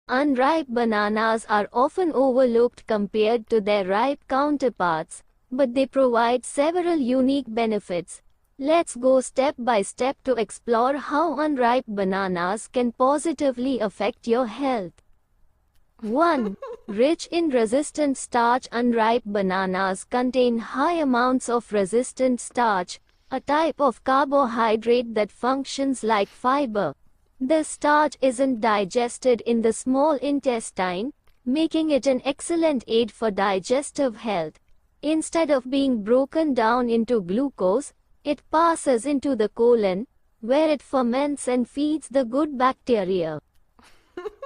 Unripe bananas are often overlooked compared to their ripe counterparts, but they provide several unique benefits. Let's go step by step to explore how unripe bananas can positively affect your health. 1. Rich in resistant starch. Unripe bananas contain high amounts of resistant starch, a type of carbohydrate that functions like fiber. The starch isn't digested in the small intestine, making it an excellent aid for digestive health. Instead of being broken down into glucose, it passes into the colon, where it ferments and feeds the good bacteria.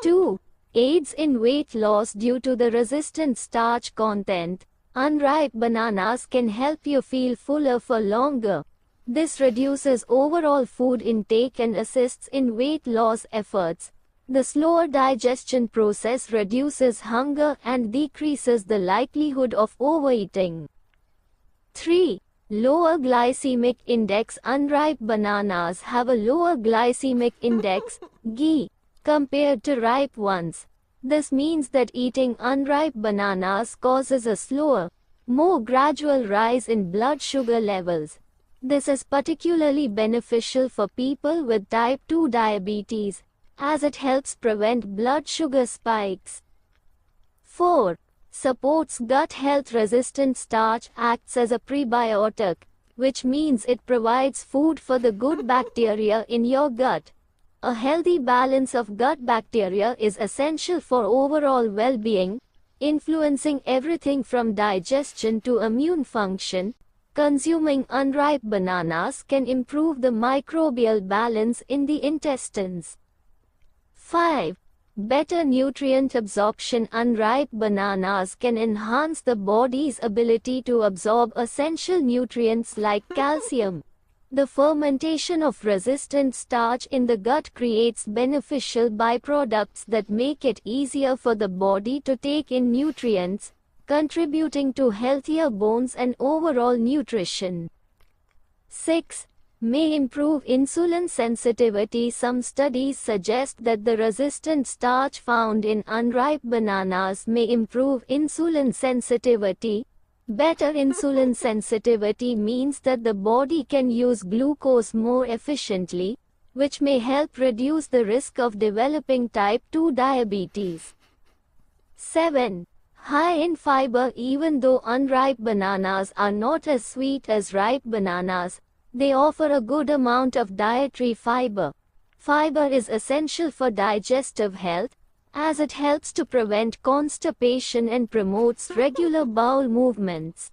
2. Aids in weight loss due to the resistant starch content. Unripe bananas can help you feel fuller for longer. This reduces overall food intake and assists in weight loss efforts. The slower digestion process reduces hunger and decreases the likelihood of overeating. 3. Lower glycemic index. Unripe bananas have a lower glycemic index, GI, compared to ripe ones. This means that eating unripe bananas causes a slower, more gradual rise in blood sugar levels. This is particularly beneficial for people with type 2 diabetes, as it helps prevent blood sugar spikes. 4. Supports gut health. Resistant starch acts as a prebiotic, which means it provides food for the good bacteria in your gut. A healthy balance of gut bacteria is essential for overall well-being, influencing everything from digestion to immune function. Consuming unripe bananas can improve the microbial balance in the intestines. 5. Better nutrient absorption. Unripe bananas can enhance the body's ability to absorb essential nutrients like calcium. The fermentation of resistant starch in the gut creates beneficial byproducts that make it easier for the body to take in nutrients, contributing to healthier bones and overall nutrition. 6. May improve insulin sensitivity. Some studies suggest that the resistant starch found in unripe bananas may improve insulin sensitivity. Better insulin sensitivity means that the body can use glucose more efficiently, which may help reduce the risk of developing type 2 diabetes. 7. High in fiber. Even though unripe bananas are not as sweet as ripe bananas, they offer a good amount of dietary fiber. Fiber is essential for digestive health, as it helps to prevent constipation and promotes regular bowel movements.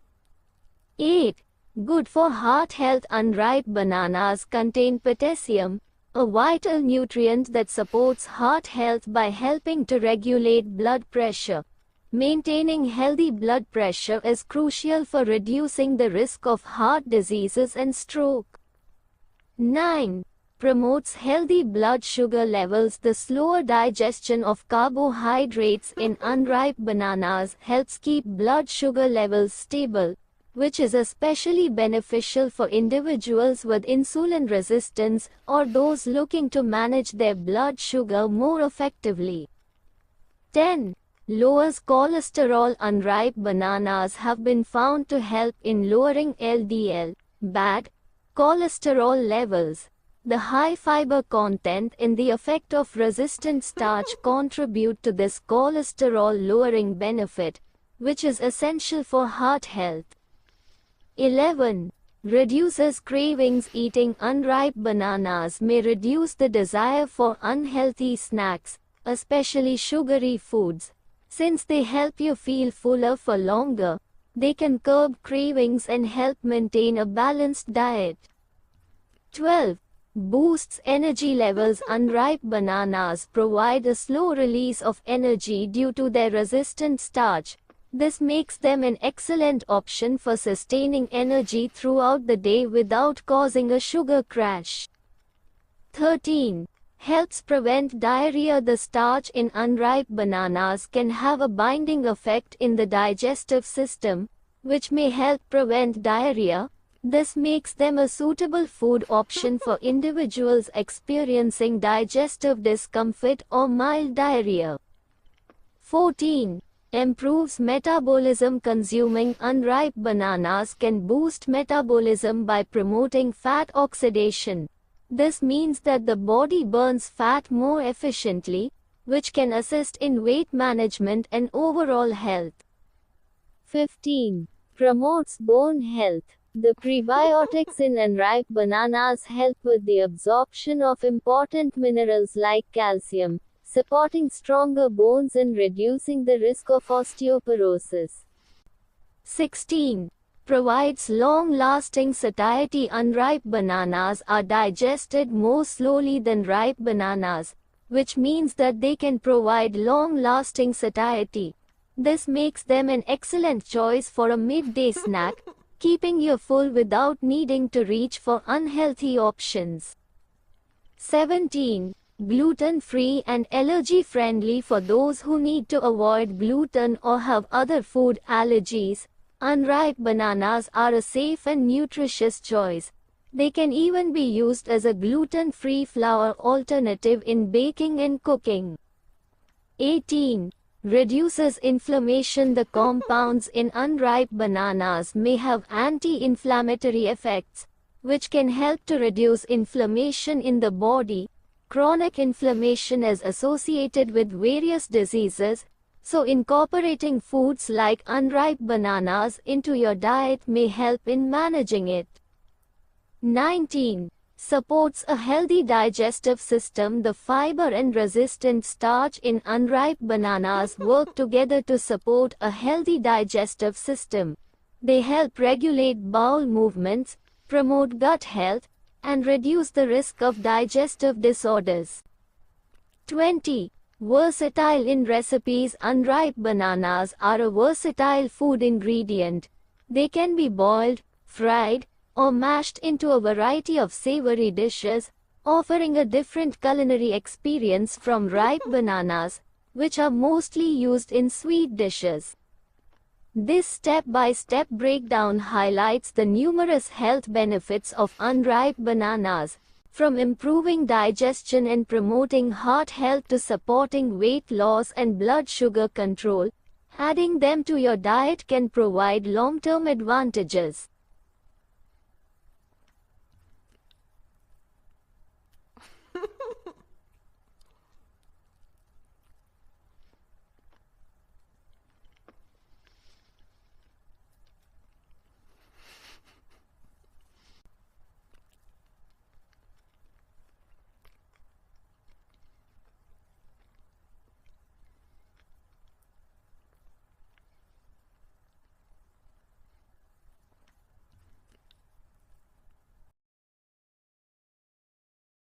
8. Good for heart health. Unripe bananas contain potassium, a vital nutrient that supports heart health by helping to regulate blood pressure. Maintaining healthy blood pressure is crucial for reducing the risk of heart diseases and stroke. 9. Promotes healthy blood sugar levels. The slower digestion of carbohydrates in unripe bananas helps keep blood sugar levels stable, which is especially beneficial for individuals with insulin resistance or those looking to manage their blood sugar more effectively. 10. Lowers cholesterol. Unripe bananas have been found to help in lowering LDL, bad cholesterol levels. The high fiber content in the effect of resistant starch contribute to this cholesterol-lowering benefit, which is essential for heart health. 11. Reduces cravings. Eating unripe bananas may reduce the desire for unhealthy snacks, especially sugary foods. Since they help you feel fuller for longer, they can curb cravings and help maintain a balanced diet. 12. Boosts energy levels. Unripe bananas provide a slow release of energy due to their resistant starch. This makes them an excellent option for sustaining energy throughout the day without causing a sugar crash. 13. Helps prevent diarrhea. The starch in unripe bananas can have a binding effect in the digestive system, which may help prevent diarrhea. This makes them a suitable food option for individuals experiencing digestive discomfort or mild diarrhea. 14. Improves metabolism. Consuming unripe bananas can boost metabolism by promoting fat oxidation. This means that the body burns fat more efficiently, which can assist in weight management and overall health. 15. Promotes bone health. The prebiotics in unripe bananas help with the absorption of important minerals like calcium, supporting stronger bones and reducing the risk of osteoporosis. 16. Provides long-lasting satiety. Unripe bananas are digested more slowly than ripe bananas, which means that they can provide long-lasting satiety. This makes them an excellent choice for a midday snack, keeping you full without needing to reach for unhealthy options. 17. Gluten-free and allergy-friendly. For those who need to avoid gluten or have other food allergies, unripe bananas are a safe and nutritious choice. They can even be used as a gluten-free flour alternative in baking and cooking. 18. Reduces inflammation. The compounds in unripe bananas may have anti-inflammatory effects, which can help to reduce inflammation in the body. Chronic inflammation is associated with various diseases, so incorporating foods like unripe bananas into your diet may help in managing it. 19. Supports a healthy digestive system. The fiber and resistant starch in unripe bananas work together to support a healthy digestive system. They help regulate bowel movements, promote gut health, and reduce the risk of digestive disorders. 20. Versatile in recipes. Unripe bananas are a versatile food ingredient. They can be boiled, fried, or mashed into a variety of savory dishes, offering a different culinary experience from ripe bananas, which are mostly used in sweet dishes. This step-by-step breakdown highlights the numerous health benefits of unripe bananas, from improving digestion and promoting heart health to supporting weight loss and blood sugar control. Adding them to your diet can provide long-term advantages.